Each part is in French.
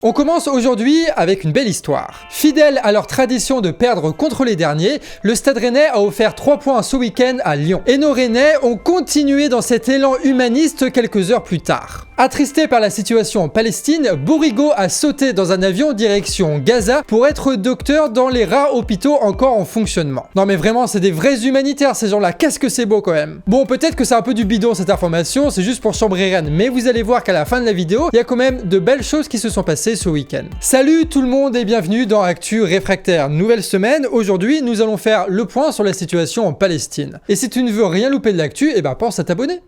On commence aujourd'hui avec une belle histoire. Fidèles à leur tradition de perdre contre les derniers, le Stade Rennais a offert 3 points ce week-end à Lyon. Et nos Rennais ont continué dans cet élan humaniste quelques heures plus tard. Attristé par la situation en Palestine, Bourigo a sauté dans un avion direction Gaza pour être docteur dans les rares hôpitaux encore en fonctionnement. Non mais vraiment, c'est des vrais humanitaires ces gens-là, qu'est-ce que c'est beau quand même. Bon, peut-être que c'est un peu du bidon cette information, c'est juste pour chambrer Rennes, mais vous allez voir qu'à la fin de la vidéo, il y a quand même de belles choses qui se sont passées ce week-end. Salut tout le monde et bienvenue dans Actu Réfractaire. Nouvelle semaine, aujourd'hui nous allons faire le point sur la situation en Palestine. Et si tu ne veux rien louper de l'actu, pense à t'abonner.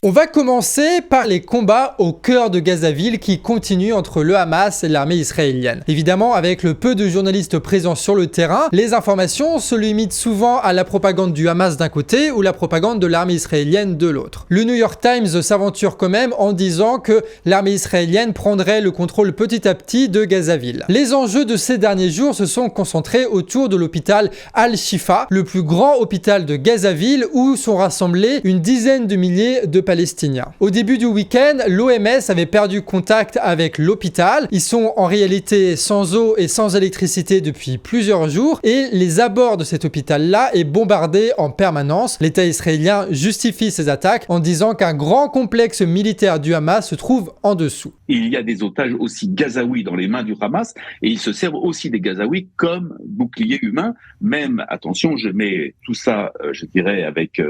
On va commencer par les combats au cœur de Gazaville qui continuent entre le Hamas et l'armée israélienne. Évidemment, avec le peu de journalistes présents sur le terrain, les informations se limitent souvent à la propagande du Hamas d'un côté ou la propagande de l'armée israélienne de l'autre. Le New York Times s'aventure quand même en disant que l'armée israélienne prendrait le contrôle petit à petit de Gazaville. Les enjeux de ces derniers jours se sont concentrés autour de l'hôpital Al-Shifa, le plus grand hôpital de Gazaville où sont rassemblés une dizaine de milliers de Palestiniens. Au début du week-end, l'OMS avait perdu contact avec l'hôpital. Ils sont en réalité sans eau et sans électricité depuis plusieurs jours et les abords de cet hôpital-là est bombardé en permanence. L'État israélien justifie ces attaques en disant qu'un grand complexe militaire du Hamas se trouve en dessous. Il y a des otages aussi gazaouis dans les mains du Hamas et ils se servent aussi des gazaouis comme boucliers humains. Même, attention, je mets tout ça, je dirais, avec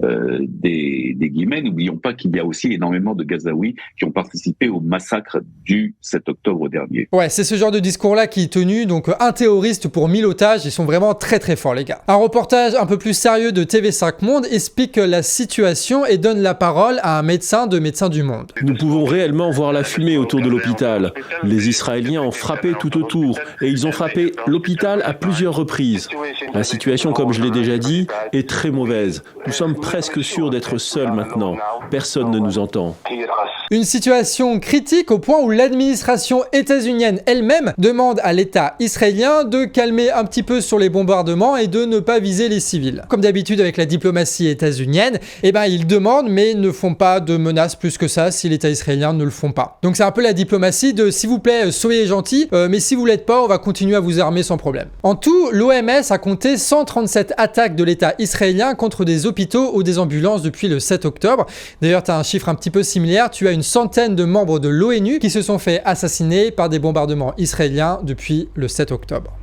des guillemets. N'oublions pas qu'il y a aussi énormément de Gazaouis qui ont participé au massacre du 7 octobre dernier. Ouais, c'est ce genre de discours-là qui est tenu, donc un terroriste pour 1000 otages, ils sont vraiment très très forts les gars. Un reportage un peu plus sérieux de TV5 Monde explique la situation et donne la parole à un médecin de Médecins du Monde. Nous pouvons réellement voir la fumée autour de l'hôpital. Les Israéliens ont frappé tout autour et ils ont frappé l'hôpital à plusieurs reprises. La situation, comme je l'ai déjà dit, est très mauvaise. Nous sommes presque sûrs d'être seuls maintenant. Personne ne nous entend. Une situation critique au point où l'administration états-unienne elle-même demande à l'État israélien de calmer un petit peu sur les bombardements et de ne pas viser les civils. Comme d'habitude avec la diplomatie états-unienne, ils demandent mais ne font pas de menaces plus que ça si l'État israélien ne le font pas. Donc c'est un peu la diplomatie de s'il vous plaît, soyez gentils, mais si vous l'êtes pas, on va continuer à vous armer sans problème. En tout, l'OMS a compté 137 attaques de l'État israélien contre des hôpitaux ou des ambulances depuis le 7 octobre. D'ailleurs, tu as un chiffre un petit peu similaire, tu as une centaine de membres de l'ONU qui se sont fait assassiner par des bombardements israéliens depuis le 7 octobre.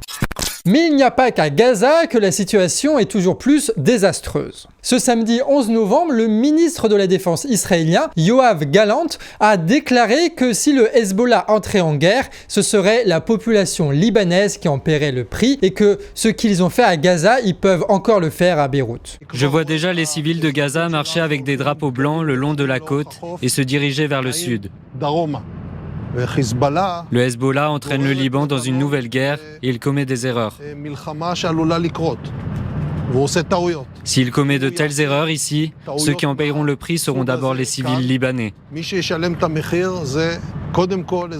Mais il n'y a pas qu'à Gaza que la situation est toujours plus désastreuse. Ce samedi 11 novembre, le ministre de la Défense israélien, Yoav Gallant, a déclaré que si le Hezbollah entrait en guerre, ce serait la population libanaise qui en paierait le prix et que ce qu'ils ont fait à Gaza, ils peuvent encore le faire à Beyrouth. Je vois déjà les civils de Gaza marcher avec des drapeaux blancs le long de la côte et se diriger vers le sud. Le Hezbollah entraîne le Liban dans une nouvelle guerre et il commet des erreurs. S'il commet de telles erreurs ici, ceux qui en paieront le prix seront d'abord les civils libanais.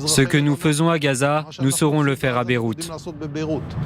Ce que nous faisons à Gaza, nous saurons le faire à Beyrouth.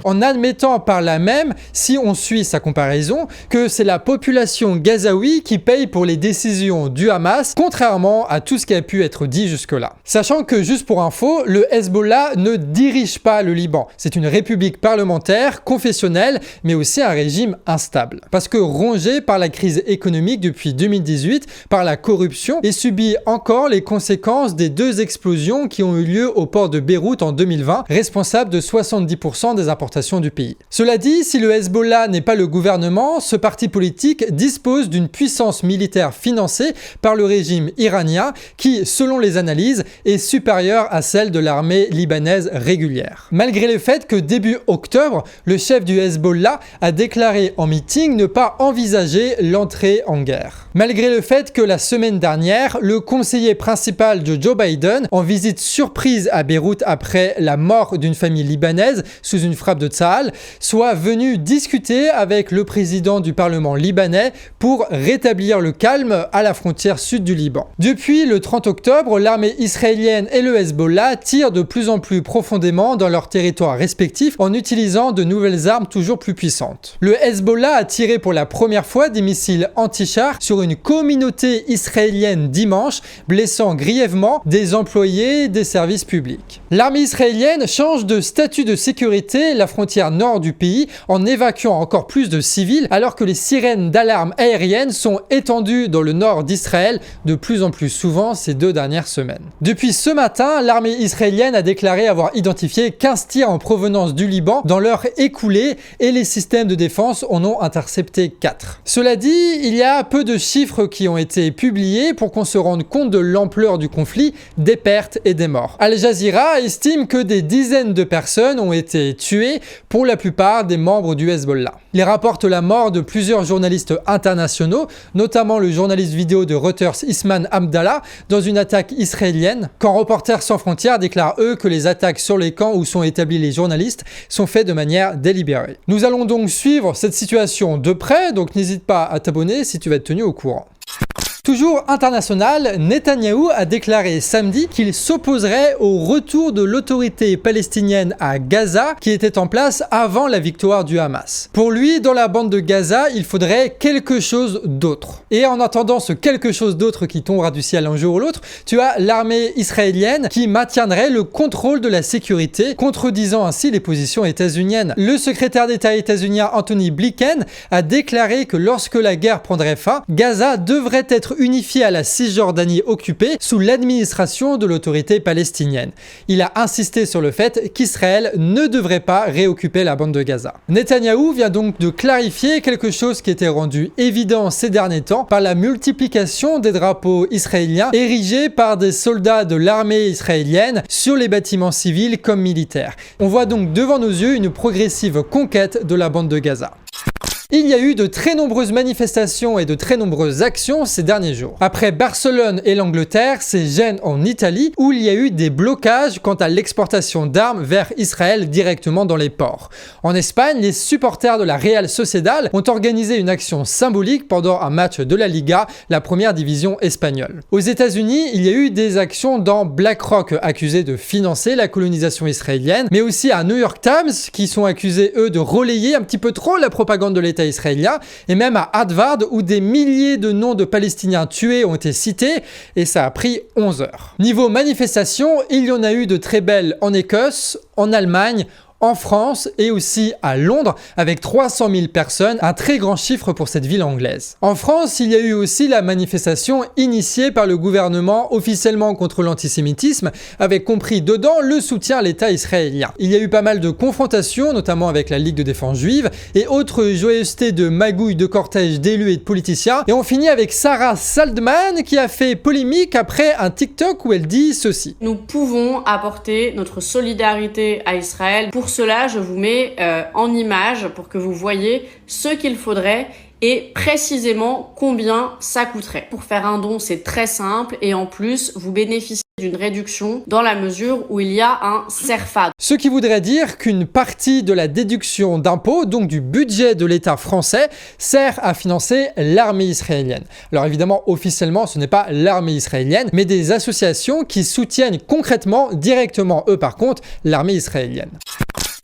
En admettant par là même, si on suit sa comparaison, que c'est la population gazaoui qui paye pour les décisions du Hamas, contrairement à tout ce qui a pu être dit jusque-là. Sachant que, juste pour info, le Hezbollah ne dirige pas le Liban. C'est une république parlementaire, confessionnelle, mais aussi un régime instable. Parce que rongé par la crise économique depuis 2018, par la corruption, et subit encore les conséquences des deux explosions qui ont eu lieu au port de Beyrouth en 2020, responsable de 70% des importations du pays. Cela dit, si le Hezbollah n'est pas le gouvernement, ce parti politique dispose d'une puissance militaire financée par le régime iranien qui, selon les analyses, est supérieure à celle de l'armée libanaise régulière. Malgré le fait que début octobre, le chef du Hezbollah a déclaré en meeting ne pas envisager l'entrée en guerre. Malgré le fait que la semaine dernière, le conseiller principal de Joe Biden, en visite surprise à Beyrouth après la mort d'une famille libanaise sous une frappe de Tsahal, soit venu discuter avec le président du Parlement libanais pour rétablir le calme à la frontière sud du Liban. Depuis le 30 octobre, l'armée israélienne et le Hezbollah tirent de plus en plus profondément dans leurs territoires respectifs en utilisant de nouvelles armes toujours plus puissantes. Le Hezbollah a tiré pour la première fois des missiles anti-chars sur une communauté israélienne dimanche, blessant grièvement des employés employés des services publics. L'armée israélienne change de statut de sécurité la frontière nord du pays en évacuant encore plus de civils alors que les sirènes d'alarme aérienne sont étendues dans le nord d'Israël de plus en plus souvent ces 2 dernières semaines. Depuis ce matin, l'armée israélienne a déclaré avoir identifié 15 tirs en provenance du Liban dans l'heure écoulée et les systèmes de défense en ont intercepté 4. Cela dit, il y a peu de chiffres qui ont été publiés pour qu'on se rende compte de l'ampleur du conflit, des pertes et des morts. Al Jazeera estime que des dizaines de personnes ont été tuées, pour la plupart des membres du Hezbollah. Il rapporte la mort de plusieurs journalistes internationaux, notamment le journaliste vidéo de Reuters Isman Abdallah, dans une attaque israélienne, quand Reporters sans frontières déclare eux que les attaques sur les camps où sont établis les journalistes sont faites de manière délibérée. Nous allons donc suivre cette situation de près, donc n'hésite pas à t'abonner si tu veux être tenu au courant. Toujours international, Netanyahou a déclaré samedi qu'il s'opposerait au retour de l'autorité palestinienne à Gaza qui était en place avant la victoire du Hamas. Pour lui, dans la bande de Gaza, il faudrait quelque chose d'autre. Et en attendant ce quelque chose d'autre qui tombera du ciel un jour ou l'autre, tu as l'armée israélienne qui maintiendrait le contrôle de la sécurité, contredisant ainsi les positions états-uniennes. Le secrétaire d'État états-unien Anthony Blinken a déclaré que lorsque la guerre prendrait fin, Gaza devrait être unifié à la Cisjordanie occupée sous l'administration de l'autorité palestinienne. Il a insisté sur le fait qu'Israël ne devrait pas réoccuper la bande de Gaza. Netanyahou vient donc de clarifier quelque chose qui était rendu évident ces derniers temps par la multiplication des drapeaux israéliens érigés par des soldats de l'armée israélienne sur les bâtiments civils comme militaires. On voit donc devant nos yeux une progressive conquête de la bande de Gaza. Il y a eu de très nombreuses manifestations et de très nombreuses actions ces derniers jours. Après Barcelone et l'Angleterre, c'est Gênes en Italie où il y a eu des blocages quant à l'exportation d'armes vers Israël directement dans les ports. En Espagne, les supporters de la Real Sociedad ont organisé une action symbolique pendant un match de la Liga, la première division espagnole. Aux États-Unis, il y a eu des actions dans BlackRock accusés de financer la colonisation israélienne, mais aussi à New York Times qui sont accusés eux de relayer un petit peu trop la propagande de l'État israélien, et même à Harvard où des milliers de noms de Palestiniens tués ont été cités, et ça a pris 11 heures. Niveau manifestation, il y en a eu de très belles en Écosse, en Allemagne, en France et aussi à Londres avec 300 000 personnes, un très grand chiffre pour cette ville anglaise. En France, il y a eu aussi la manifestation initiée par le gouvernement officiellement contre l'antisémitisme, avec compris dedans le soutien à l'État israélien. Il y a eu pas mal de confrontations, notamment avec la Ligue de défense juive et autres joyeusetés de magouilles de cortèges d'élus et de politiciens. Et on finit avec Sarah Saldman qui a fait polémique après un TikTok où elle dit ceci. Nous pouvons apporter notre solidarité à Israël. Pour cela, je vous mets en image pour que vous voyez ce qu'il faudrait et précisément combien ça coûterait. Pour faire un don, c'est très simple et en plus, vous bénéficiez d'une réduction dans la mesure où il y a un CERFA. Ce qui voudrait dire qu'une partie de la déduction d'impôts, donc du budget de l'État français, sert à financer l'armée israélienne. Alors évidemment, officiellement, ce n'est pas l'armée israélienne, mais des associations qui soutiennent concrètement, directement, eux par contre, l'armée israélienne.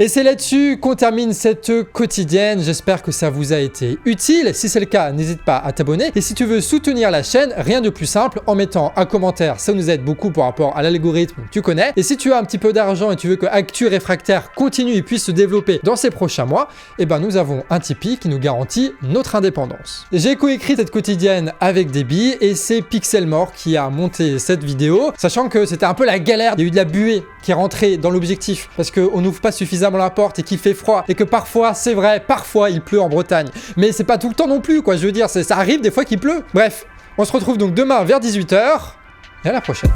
Et c'est là-dessus qu'on termine cette quotidienne. J'espère que ça vous a été utile. Si c'est le cas, n'hésite pas à t'abonner. Et si tu veux soutenir la chaîne, rien de plus simple, en mettant un commentaire, ça nous aide beaucoup par rapport à l'algorithme, tu connais. Et si tu as un petit peu d'argent et tu veux que Actu Réfractaire continue et puisse se développer dans ces prochains mois, eh ben nous avons un Tipeee qui nous garantit notre indépendance. J'ai coécrit cette quotidienne avec Déby et c'est Pixelmore qui a monté cette vidéo, sachant que c'était un peu la galère. Il y a eu de la buée qui est rentrée dans l'objectif parce qu'on n'ouvre pas suffisamment la porte et qu'il fait froid et que parfois, c'est vrai, parfois il pleut en Bretagne. Mais c'est pas tout le temps non plus, quoi. Je veux dire, ça arrive des fois qu'il pleut. Bref, on se retrouve donc demain vers 18 h et à la prochaine.